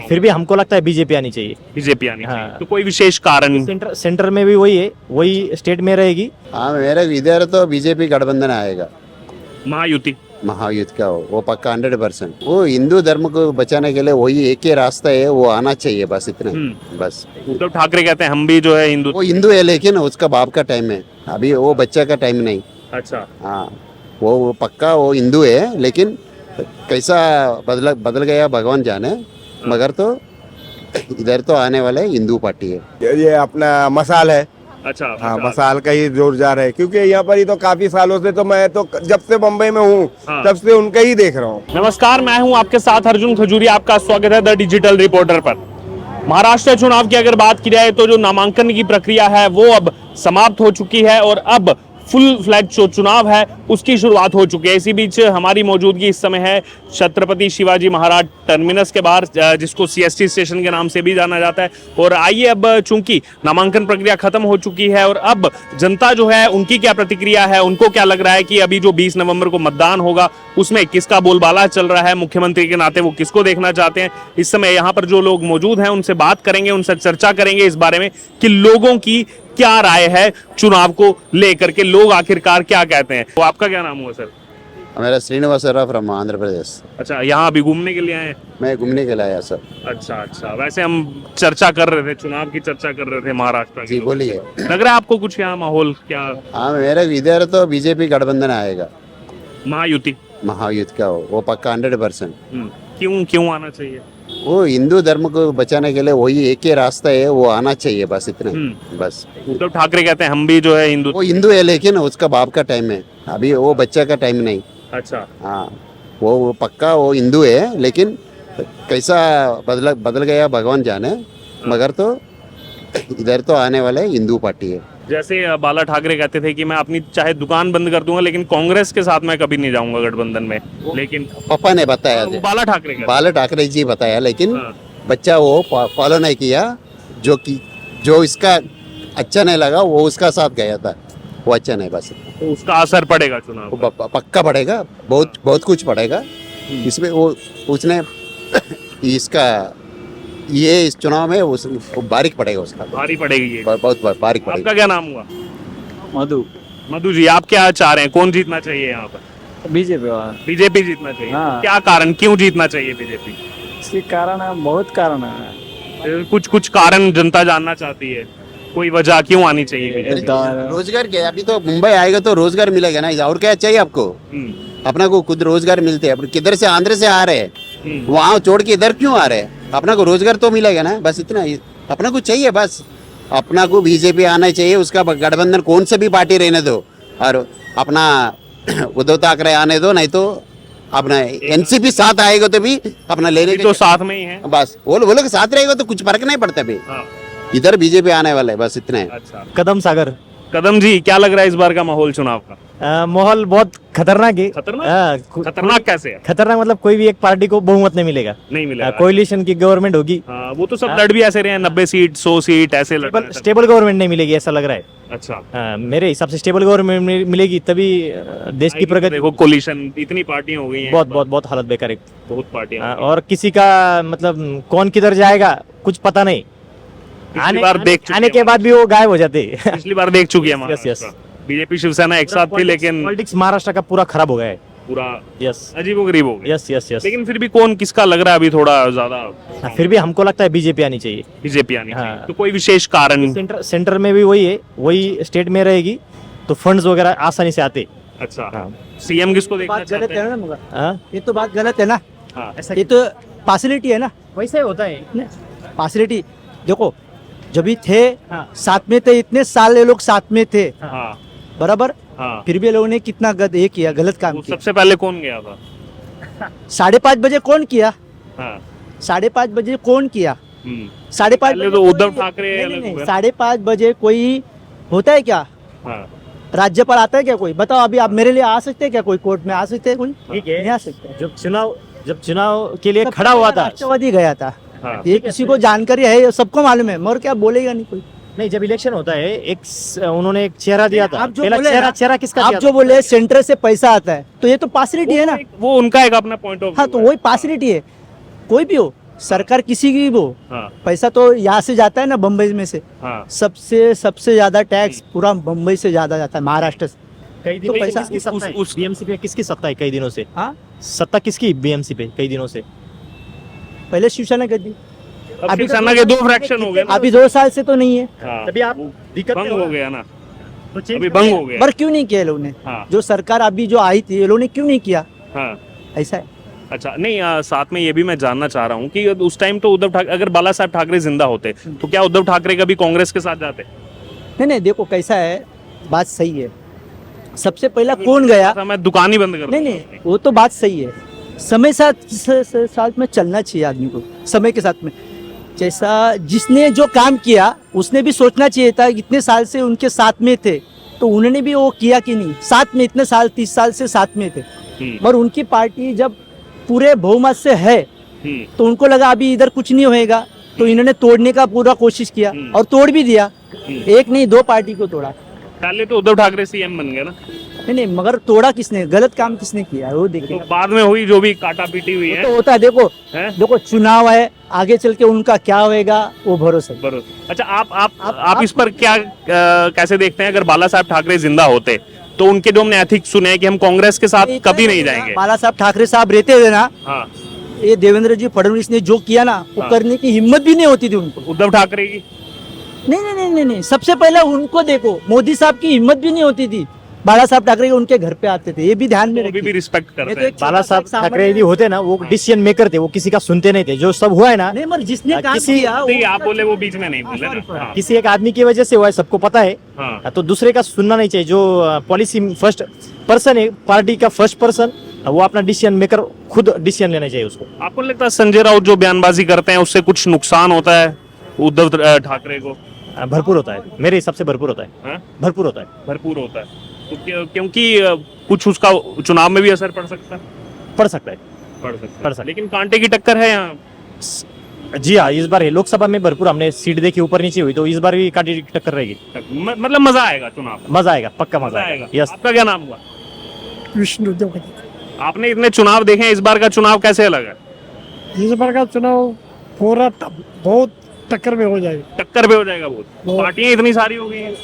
फिर भी हमको लगता है बीजेपी आनी चाहिए। बीजेपी आनी चाहिए। हाँ। तो कोई विशेष कारण? सेंटर में भी वही है, वही स्टेट में रहेगी। हाँ, मेरे इधर तो बीजेपी गठबंधन आएगा। महायुति। महायुद्ध का वो पक्का 100%। वो हिंदू धर्म को बचाने के लिए वही एक ही रास्ता है, वो आना चाहिए, बस इतना ही। बस उद्धव ठाकरे कहते हैं हम भी जो है हिंदू। वो हिंदू है, लेकिन उसका बाप का टाइम है, अभी वो बच्चा का टाइम नहीं। अच्छा। हाँ, वो पक्का वो हिंदू है, लेकिन कैसा बदल गया भगवान जाने, मगर तो इधर तो आने वाले हिंदू पार्टी है। ये अपना मसाल है। अच्छा। हाँ, मसाल का ही जोर जा रहा है, क्योंकि यहाँ पर ही तो काफी सालों से, तो मैं तो जब से बम्बई में हूँ हाँ। तब से उनका ही देख रहा हूँ। नमस्कार, मैं हूं आपके साथ अर्जुन खजूरिया। आपका स्वागत है द डिजिटल रिपोर्टर पर। महाराष्ट्र चुनाव की अगर बात की जाए तो जो नामांकन की प्रक्रिया है वो अब समाप्त हो चुकी है और अब फुल फ्लैग जो चुनाव है उसकी शुरुआत हो चुकी है। इसी बीच हमारी मौजूदगी इस समय है छत्रपति शिवाजी महाराज टर्मिनस के बाहर, जिसको सीएसटी स्टेशन के नाम से भी जाना जाता है। और आइए, अब चूंकि नामांकन प्रक्रिया खत्म हो चुकी है और अब जनता जो है उनकी क्या प्रतिक्रिया है, उनको क्या लग रहा है कि अभी जो 20 नवंबर को मतदान होगा उसमें किसका बोलबाला चल रहा है, मुख्यमंत्री के नाते वो किसको देखना चाहते हैं। इस समय यहाँ पर जो लोग मौजूद हैं उनसे बात करेंगे, उनसे चर्चा करेंगे इस बारे में कि लोगों की क्या राय है चुनाव को लेकर के, लोग आखिरकार क्या कहते हैं। तो आपका क्या नाम हुआ सर? मेरा श्रीनिवास फ्रॉम आंध्र प्रदेश। अच्छा, यहाँ अभी घूमने के लिए आए हैं? मैं घूमने के लिए आया सर। अच्छा। वैसे हम चर्चा कर रहे थे, चुनाव की चर्चा कर रहे थे महाराष्ट्र की। जी बोलिए। लग रहा है आपको कुछ यहाँ माहौल क्या? हाँ, मेरे इधर तो बीजेपी गठबंधन आएगा। महायुति। महायुद्ध का वो पक्का 100%। क्यों आना चाहिए? वो हिंदू धर्म को बचाने के लिए वही एक ही रास्ता है, वो आना चाहिए, बस इतना ही। बस उद्धव ठाकरे कहते हैं हम भी जो है हिंदू। वो हिंदू है, लेकिन उसका बाप का टाइम है, अभी वो बच्चा का टाइम नहीं। अच्छा। हाँ, वो पक्का वो हिंदू है, लेकिन कैसा बदल गया भगवान जाने, मगर तो इधर तो आने वाले हिंदू पार्टी है। जैसे बाला ठाकरे कहते थे कि मैं अपनी चाहे दुकान बंद कर दूंगा लेकिन कांग्रेस के साथ मैं कभी नहीं जाऊंगा गठबंधन में, लेकिन पापा ने बताया वो बाला ठाकरे कहते बाला ठाकरे जी बताया, लेकिन हाँ। बच्चा वो फॉलो नहीं किया, जो इसका अच्छा नहीं लगा वो उसका साथ गया था, वो अच्छा नहीं। बस तो उसका असर पड़ेगा चुनाव वो पक्का पड़ेगा, बहुत कुछ पड़ेगा इसमें। वो उसने इसका ये इस चुनाव में वो बारीक पड़ेगा, उसका भारी पड़ेगी ये। बहुत बारीक पड़ेगा। आपका क्या नाम हुआ? मधु। मधु जी, आप क्या चाह रहे हैं, कौन जीतना चाहिए यहाँ पर? बीजेपी। बीजेपी जीतना चाहिए। हाँ। क्या कारण, क्यों जीतना चाहिए बीजेपी? इसके कारण है, बहुत कारण है। कुछ कारण जनता जानना चाहती है, कोई वजह क्यों आनी चाहिए बीजेपी? रोजगार के अभी तो मुंबई आएगा तो रोजगार मिलेगा ना, और क्या चाहिए आपको? अपना को खुद रोजगार मिलते हैं, किधर से आंध्र से आ रहे हैं, वहाँ छोड़ के इधर क्यों आ रहे हैं? अपना को रोजगार तो मिलेगा ना, बस इतना ही अपना को चाहिए। बस अपना को बीजेपी आना चाहिए, उसका गठबंधन कौन से भी पार्टी रहने दो, और अपना उद्धव ठाकरे आने दो, नहीं तो अपना एनसीपी साथ आएगा तो भी अपना लेने तो साथ में ही है। बस वो लोग साथ रहेगा तो कुछ फर्क नहीं पड़ता भी। हाँ। इधर बीजेपी आने वाला है, बस इतना है। अच्छा। कदम सागर। कदम जी, क्या लग रहा है इस बार का माहौल चुनाव का? माहौल बहुत खतरनाक है। खतरनाक कैसे है? खतरनाक मतलब कोई भी एक पार्टी को बहुमत नहीं मिलेगा। नहीं मिलेगा। कोalition की गवर्नमेंट होगी। वो तो सब लड़ भी ऐसे रहे हैं, 90 सीट 100 सीट ऐसे लड़ रहे हैं सब। स्टेबल गवर्नमेंट नहीं मिलेगी ऐसा लग रहा है। अच्छा। मेरे हिसाब से स्टेबल गवर्नमेंट मिलेगी तभी देश की प्रगति। देखो कोलिशन, इतनी पार्टियां हो गई हैं, बहुत हालत बेकार है। बहुत पार्टियां हो गई। और किसी का मतलब कौन किधर जाएगा कुछ पता नहीं। पिछली बार देख चुके आने हैं के बाद भी वो गायब हो जाते हैं। पिछली बार देख चुकी है यस। महाराष्ट्र। बीजेपी शिवसेना एक साथ थी, लेकिन पॉलिटिक्स महाराष्ट्र का पूरा खराब हो गया है। पूरा यस अजीबोगरीब हो गया। यस। लेकिन फिर भी कौन किसका लग रहा है अभी थोड़ा ज्यादा? फिर भी हमको लगता है बीजेपी आनी चाहिए। बीजेपी आनी हाँ। चाहिए। तो कोई विशेष कारण? सेंटर में भी वही है, वही स्टेट में रहेगी तो फंड्स वगैरह आसानी से आते। अच्छा। हाँ। सीएम किसको देखना बात गलत चाहते है हैं? ना मगर हाँ? ये तो बात गलत है ना। हाँ। ये तो फैसिलिटी है ना, वैसे होता है। फैसिलिटी। देखो जब भी थे हाँ। साथ में थे, इतने साल ये लोग साथ में थे, हाँ। बराबर। हाँ। फिर भी ये लोगों ने कितना ये किया, गलत काम वो किया। सबसे पहले कौन गया था? 5:30 बजे कौन किया? हाँ। 5:30 बजे कौन किया? हम्म। 5:30 पहले तो उद्धव ठाकरे अलग हो गए। 5:30 बजे कोई होता है क्या? हाँ। राज्यपाल आता है क्या कोई? बताओ अभी आप मेरे लिए आ सकते हैं क्या? कोई कोर्ट में आ सकते हैं? कोई ठीक है। नहीं आ सकते। जब चुनाव के लिए खड़ा हुआ था, राष्ट्रवादी गया था। हाँ। ये किसी को जानकारी है, ये सबको मालूम है, मगर क्या बोलेगा नहीं कोई। नहीं जब इलेक्शन होता है उन्होंने एक चेहरा दिया था। आप जो पहला बोले ना, चेहरा किसका आप दिया जो था? बोले सेंटर से पैसा आता है, तो ये तो फैसिलिटी है ना। वो उनका एक अपना पॉइंट ऑफ हाँ, तो वही फैसिलिटी है। कोई भी हो, सरकार किसी की भी हो, हाँ पैसा तो यहाँ से जाता है ना बम्बई में से, हाँ सबसे ज्यादा टैक्स पूरा मुंबई से ज्यादा जाता है, महाराष्ट्र से। कई तो दिनों से पैसा किसकी सत्ता है? उस- बीएमसी पे किसकी सत्ता है कई दिनों से? हाँ, सत्ता किसकी बीएमसी पे कई दिनों से? पहले शिवसेना कर दी, अब अभी शिवसेना के 2 फ्रैक्शन हो गए ना। अभी 2 साल से तो नहीं है। हाँ, तभी आप वो दिक्कत भंग में हो गया ना, तो change अभी कर भंग दिया। हो गया। पर क्यों नहीं किया ये लोगों ने? हाँ जो सरकार अभी जो आई थी ये लोगों ने क्यों नहीं किया? हाँ ऐसा है। अच्छा नहीं साथ में ये भी मैं जानना चाह रहा हूँ कि उस टाइम तो उद्धव ठाकरे, अगर बाला साहब ठाकरे जिंदा होते तो क्या उद्धव ठाकरे कभी कांग्रेस के साथ जाते? नहीं, देखो कैसा है, बात सही है। सबसे पहला कौन गया? ऐसा मैं दुकान ही बंद कर नहीं दूंगा। नहीं, वो तो बात सही है। समय साथ में चलना चाहिए आदमी को, समय के साथ में। जैसा जिसने जो काम किया उसने भी सोचना चाहिए था, इतने साल से उनके साथ में थे तो उन्होंने भी वो किया कि नहीं, साथ में इतने साल 30 साल से साथ में थे। और उनकी पार्टी जब पूरे बहुमत से है तो उनको लगा अभी इधर कुछ नहीं होएगा, तो इन्होंने तोड़ने का पूरा कोशिश किया और तोड़ भी दिया। एक नहीं 2 पार्टी को तोड़ा। पहले तो उद्धव ठाकरे सीएम बन गए ना, नहीं, मगर तोड़ा किसने, गलत काम किसने किया वो देखिए। तो बाद में हुई जो भी काटा पीटी हुई है। तो होता है, देखो हैं? देखो चुनाव है, आगे चल के उनका क्या होएगा वो भरोसा है। बरोबर। अच्छा आप इस पर क्या कैसे देखते हैं? अगर बाला साहब ठाकरे जिंदा होते तो उनके जो हमने एथिक्स सुने हैं कि हम कांग्रेस के साथ कभी नहीं जाएंगे। बाला साहब ठाकरे साहब रहते हुए ना, हाँ ये देवेंद्र जी फडणवीस ने जो किया ना वो हाँ। करने की हिम्मत भी नहीं होती थी उनको। उद्धव ठाकरे की नहीं, सबसे पहले उनको देखो, मोदी साहब की हिम्मत भी नहीं होती थी। बाला साहब ठाकरे उनके घर पे आते थे, ये भी ध्यान में अभी भी रखिए। रिस्पेक्ट ये करते तो हैं। एक बाला साहब छोटा सा ठाकरे सामान्य- यदि होते ना, वो डिसीजन मेकर थे, वो किसी का सुनते नहीं थे। जो सब हुआ है ना, नहीं, मगर जिसने काम किसी- किया नहीं, वो- आप बोले वो बीच में नहीं बोले sorry, ना। हाँ, किसी एक आदमी की वजह से हुआ है, सबको पता है। हाँ, तो दूसरे का सुनना नहीं चाहिए। जो पॉलिसी फर्स्ट पर्सन है, पार्टी का फर्स्ट पर्सन, वो अपना डिसीजन मेकर खुद डिसीजन लेना चाहिए उसको। आपको नहीं लगता है संजय राउत जो बयानबाजी करते हैं उससे कुछ नुकसान होता है उद्धव ठाकरे को? भरपूर होता है, मेरे हिसाब से भरपूर होता है। हाँ? भरपूर होता है। भरपूर होता है तो क्योंकि कुछ उसका चुनाव में भी असर पड़ सकता है। पड़ सकता है। पड़ सकता पड़ है सकता है। लेकिन कांटे की टक्कर है यहाँ। जी हाँ, इस बार है लोकसभा में भरपूर, हमने सीट देखी ऊपर नीचे हुई, तो इस बार भी कांटे की टक्कर रहेगी। मतलब मजा आएगा चुनाव में। मजा आएगा, पक्का मजा आएगा। यस। आपका क्या नाम हुआ? विष्णु देवगति। आपने इतने चुनाव देखे हैं, इस बार का चुनाव कैसे लगा? इस बार का चुनाव पूरा बहुत टक्कर में हो जाएगा। टक्कर पे हो जाएगा बहुत। बहुत। पार्टियां इतनी सारी हो गई हैं।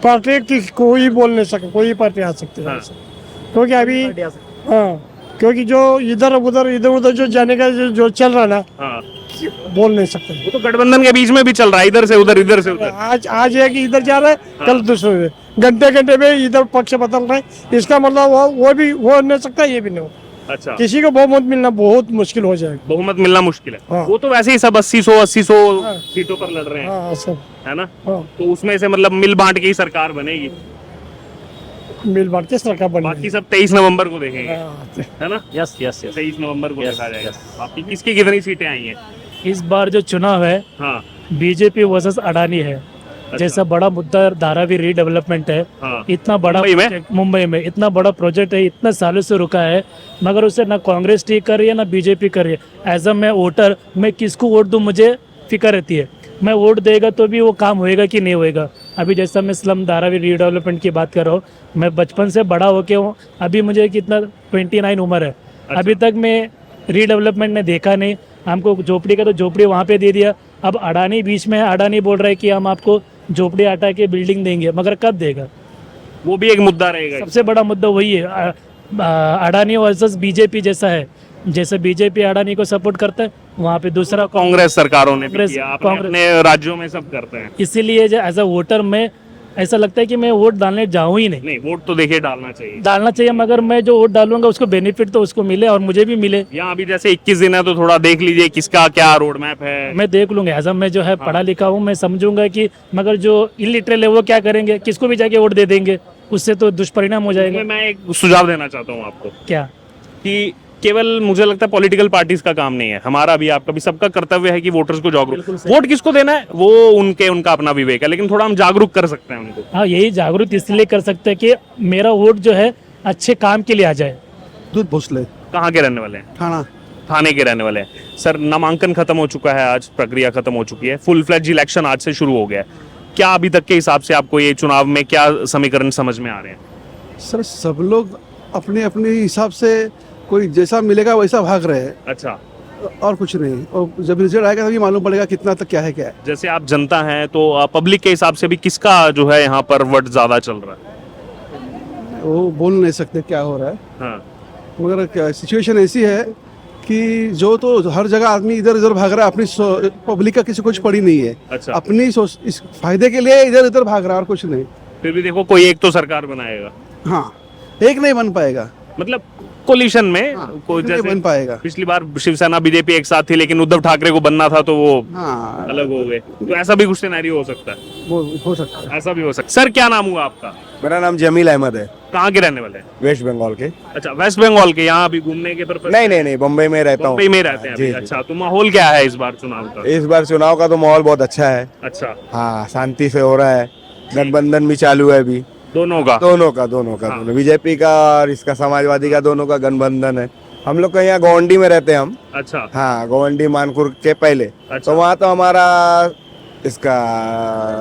पार्टी की कोई बोल नहीं सके, कोई पार्टी आ सकती है हाँ। ऐसे। क्योंकि अभी हाँ, क्योंकि जो इधर उधर जो जाने का जो चल रहा ना, हाँ बोल नहीं सकते। वो तो गठबंधन के बीच में भी चल रहा है, इधर से उधर, इधर से उधर। आज है कि इधर जा रहा है, कल दूसरे घंटे में इधर पक्ष बदल रहा है। इसका मतलब वो भी हो नहीं सकता, ये भी नहीं हो। अच्छा, किसी को बहुमत मिलना बहुत मुश्किल हो जाएगा। बहुमत मिलना मुश्किल है। हाँ। वो तो वैसे ही सब 80-100 हाँ। सीटों पर लड़ रहे हैं, हाँ सब है ना? हाँ, तो उसमें से मतलब मिल बांट के ही सरकार बनेगी। मिल बांट के सरकार बनी बाकी सब 23 नवंबर को देखेंगे, हाँ, है ना? Yes yes yes. 23 नवंबर को Yes, देखा जाएगा। yes. बाकी किसकी कितनी सीटें आई हैं? इस बार जो चुनाव है हाँ बीजेपी वर्सेस अडानी है। जैसा बड़ा मुद्दा धारावी रीडेवलपमेंट है, हाँ। इतना बड़ा मुंबई में? प्रोजेक्ट मुंबई में इतना बड़ा प्रोजेक्ट है, इतने सालों से रुका है, मगर उसे ना कांग्रेस ठीक कर रही है ना बीजेपी कर रही है। एज अ मैं वोटर, मैं किसको वोट दूं मुझे फिक्र रहती है। मैं वोट देगा तो भी वो काम होएगा कि नहीं होएगा। अभी जैसा मैं स्लम धारावी रीडेवलपमेंट की बात कर रहा हूँ, मैं बचपन से बड़ा होके हूँ, अभी मुझे कितना 29 उम्र है, अभी तक मैं रीडेवलपमेंट ने देखा नहीं। हमको झोपड़ी का तो झोपड़ी वहाँ पे दे दिया, अब अडानी बीच में है, अडानी बोल रहा है कि हम आपको झोपड़ी हटा के बिल्डिंग देंगे, मगर कब देगा? वो भी एक मुद्दा रहेगा। सबसे बड़ा मुद्दा वही है। अडानी वर्सेस बीजेपी जैसा है, जैसे बीजेपी अडानी को सपोर्ट करता है, वहाँ पे दूसरा कांग्रेस सरकारों ने भी कांग्रेस- किया, अपने कांग्रेस- अपने राज्यों में सब करते हैं। इसीलिए एज अ वोटर में ऐसा लगता है कि मैं वोट डालने जाऊँ ही नहीं। नहीं, वोट तो देखिए डालना चाहिए। डालना चाहिए, मगर मैं जो वोट डालूंगा उसको बेनिफिट तो उसको मिले और मुझे भी मिले। यहाँ अभी जैसे 21 दिन है तो थोड़ा देख लीजिए किसका क्या रोड मैप है। मैं देख लूंगा, एज मैं जो है पढ़ा लिखा हूँ, मैं समझूंगा कि, मगर जो इलिटरल है वो क्या करेंगे, किसको भी जाके वोट दे देंगे, उससे तो दुष्परिणाम हो जाएगा। मैं एक सुझाव देना चाहता हूँ आपको क्या? कि केवल मुझे लगता है पॉलिटिकल पार्टीज का काम नहीं है, हमारा भी आपका भी सबका कर्तव्य है कि वोटर्स को जागरूक, वोट किसको देना है वो उनका अपना विवेक है, लेकिन थोड़ा हम जागरूक कर सकते हैं उनको। हाँ, यही जागरूक इसलिए कर सकते हैं कि मेरा वोट जो है अच्छे काम के लिए आ जाए। दूध भोसले कहाँ के रहने वाले हैं? थाना थाने के रहने वाले हैं। सर, नामांकन खत्म हो चुका है, आज प्रक्रिया खत्म हो चुकी है, फुल फ्लैज इलेक्शन आज से शुरू हो गया है। क्या अभी तक के हिसाब से आपको ये चुनाव में क्या समीकरण समझ में आ रहे हैं? सर सब लोग अपने अपने हिसाब से कोई जैसा मिलेगा वैसा भाग रहे हैं। अच्छा, और कुछ नहीं, और जब रिजल्ट आएगा तभी मालूम पड़ेगा कितना तक क्या है क्या है। जैसे आप जनता हैं तो पब्लिक के हिसाब से भी किसका जो है यहाँ पर वोट ज्यादा चल रहा है? वो बोल नहीं सकते क्या हो रहा है, हाँ मगर सिचुएशन ऐसी है कि जो तो हर जगह आदमी इधर उधर भाग रहा है, अपनी पब्लिक का किसी कुछ पड़ी नहीं है, अच्छा। अपनी इस फायदे के लिए इधर उधर भाग रहा है और कुछ नहीं। फिर भी देखो कोई एक तो सरकार बनाएगा, हाँ, एक नहीं बन पाएगा, मतलब कोलिशन में कोई नहीं जैसे बन पाएगा। पिछली बार शिवसेना बीजेपी एक साथ थी लेकिन उद्धव ठाकरे को बनना था तो वो हाँ, अलग हो गए, तो ऐसा भी कुछ सिनेरियो हो सकता है, वो हो सकता है। ऐसा भी हो सकता है। सर क्या नाम हुआ आपका? मेरा नाम जमील अहमद है, कहाँ के रहने वाले हैं? वेस्ट बंगाल के। अच्छा, वेस्ट बंगाल के। यहाँ अभी घूमने के पर्पज? नहीं, बम्बई में रहता हूँ। मुंबई में रहते हैं जी, अभी। जी। अच्छा, तो माहौल क्या है इस बार चुनाव का? इस बार चुनाव का तो माहौल बहुत अच्छा है। अच्छा, हाँ, शांति से हो रहा है, गठबंधन भी चालू है अभी, दोनों का? दोनों का हाँ। दोनों, बीजेपी का और इसका समाजवादी का, दोनों का गठबंधन है। हम लोग का यहाँ गोवंडी में रहते हैं हम। अच्छा, हाँ, गोवंडी मानपुर के पहले। अच्छा। तो वहाँ तो हमारा इसका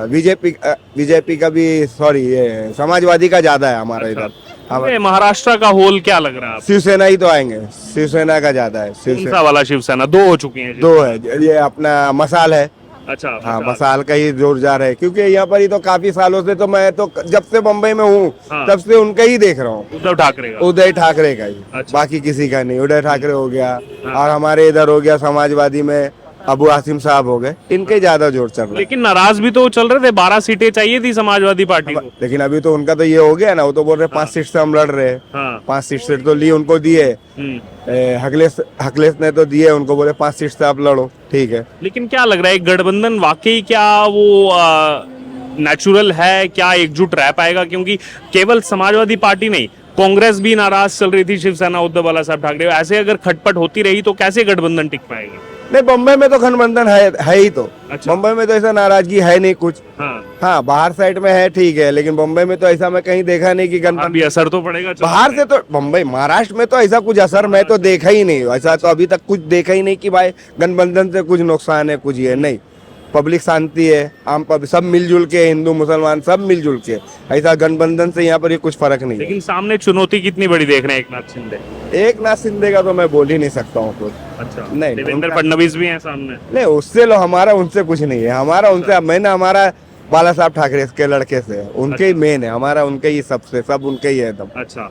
बीजेपी का भी, सॉरी, ये समाजवादी का ज्यादा है हमारा अच्छा। इधर। ये महाराष्ट्र का होल क्या लग रहा है आपको? शिवसेना ही तो आएंगे, शिवसेना का ज्यादा है। कौन शिवसेना सा वाला शिवसेना? दो हो चुकी हैं। दो है, ये अपना मसाल है। अच्छा, हाँ, अच्छा। मसाल का ही जोर जा रहा है, क्योंकि यहाँ पर ही तो काफी सालों से, तो मैं तो जब से बम्बई में हूँ हाँ। तब से उनका ही देख रहा हूँ, उद्धव ठाकरे का? उदय ठाकरे का ही। अच्छा। बाकी किसी का नहीं। उदय ठाकरे हो गया, हाँ। और हमारे इधर हो गया समाजवादी में अबू आसिम साहब हो गए, इनके ज्यादा जोर चल रहा है। लेकिन नाराज भी तो चल रहे थे, 12 सीटें चाहिए थी समाजवादी पार्टी को। लेकिन अभी तो उनका तो ये हो गया ना, वो तो बोल रहे 5 सीट से हम लड़ रहे हैं। हाँ। 5 सीट तो लिए उनको दिए, हकलेश ने तो दिए उनको, बोले 5 सीट से आप लड़ो, ठीक है। लेकिन क्या लग रहा है, गठबंधन वाकई क्या वो नेचुरल है? क्या एकजुट रह पाएगा? क्योंकि केवल समाजवादी पार्टी नहीं, कांग्रेस भी नाराज चल रही थी, शिवसेना उद्धव वाला साहब ठाकरे। ऐसे अगर खटपट होती रही तो कैसे गठबंधन टिक पाएगा? नहीं, बम्बई में तो गठबंधन है ही तो। अच्छा। बम्बई में तो ऐसा नाराजगी है नहीं कुछ। हाँ, हाँ, बाहर साइड में है, ठीक है, लेकिन बम्बई में तो ऐसा मैं कहीं देखा नहीं कि गठबंधन। अभी असर तो पड़ेगा चुनाव बाहर में। से तो बम्बई, महाराष्ट्र में तो ऐसा कुछ असर मैं तो देखा ही नहीं, ऐसा तो अभी तक कुछ देखा ही नहीं कि भाई गठबंधन से कुछ नुकसान है, कुछ ये नहीं। पब्लिक शांति है, आम सब मिलजुल के, हिंदू मुसलमान सब मिलजुल के, ऐसा गठबंधन से यहाँ पर ये कुछ फर्क नहीं है। लेकिन सामने चुनौती कितनी बड़ी देख रहे हैं एक नाथ शिंदे? एक नाथ शिंदे का तो मैं बोल ही नहीं सकता हूँ कुछ। अच्छा, नहीं, देवेंद्र उनका- फडणवीस भी हैं सामने। नहीं, उससे लो, हमारा उनसे कुछ नहीं है, हमारा उनसे, मैंने हमारा बाला साहब ठाकरे के लड़के से, उनके ही मेन है हमारा, उनके ही सबसे, सब उनके ही है एकदम। अच्छा।